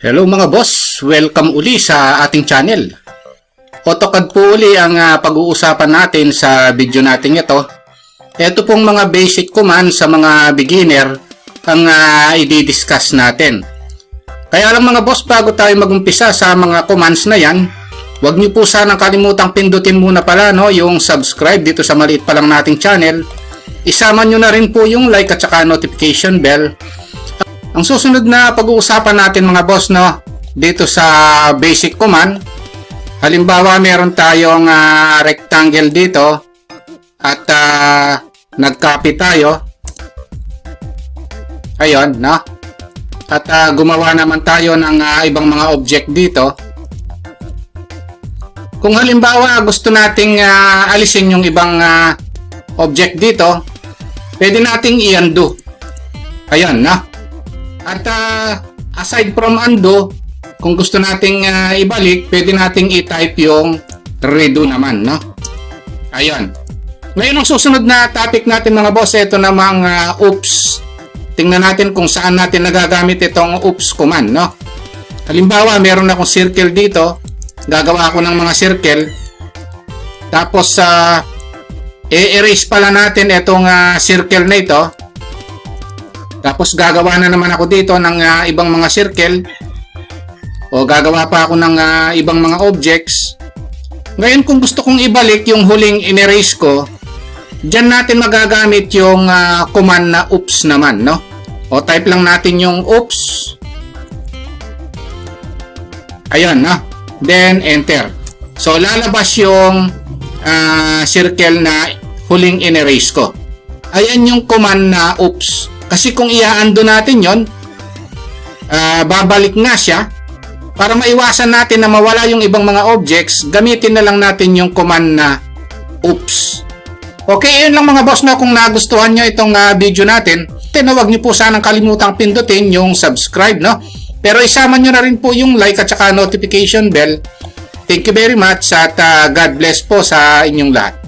Hello mga boss, welcome uli sa ating channel. AutoCAD po uli ang pag-uusapan natin sa video natin ito. Ito pong mga basic commands sa mga beginner ang i-discuss natin. Kaya lang mga boss, bago tayo mag-umpisa sa mga commands na yan, huwag niyo po sanang kalimutang pindutin muna pala yung subscribe dito sa maliit pa lang nating channel. Isama nyo na rin po yung like at saka notification bell. Ang susunod na pag-uusapan natin mga boss dito sa basic command, halimbawa meron tayong rectangle dito at nag-copy tayo. Ayun, at gumawa naman tayo ng ibang mga object dito. Kung halimbawa gusto nating alisin yung ibang object dito, pwede nating i-undo. Ayun, At aside from undo, kung gusto nating ibalik, pwede nating i-type yung redo naman, Ayun. Ngayon ang susunod na topic natin mga boss, ito namang oops. Tingnan natin kung saan natin nagagamit itong oops command, Halimbawa, meron akong circle dito. Gagawa ako ng mga circle. Tapos i-erase pala natin itong circle na ito. Tapos gagawa na naman ako dito ng ibang mga circle. O gagawa pa ako ng ibang mga objects. Ngayon kung gusto kong ibalik yung huling in-erase ko, dyan natin magagamit yung command na oops naman, O type lang natin yung oops. Ayun, Then enter. So lalabas yung circle na huling in-erase ko. Ayan yung command na oops. Kasi kung i-undo natin yon, babalik nga siya. Para maiwasan natin na mawala yung ibang mga objects, gamitin na lang natin yung command na oops. Okay, yun lang mga boss kung nagustuhan nyo itong video natin, huwag nyo po sanang kalimutang pindutin yung subscribe, Pero isama nyo na rin po yung like at saka notification bell. Thank you very much at God bless po sa inyong lahat.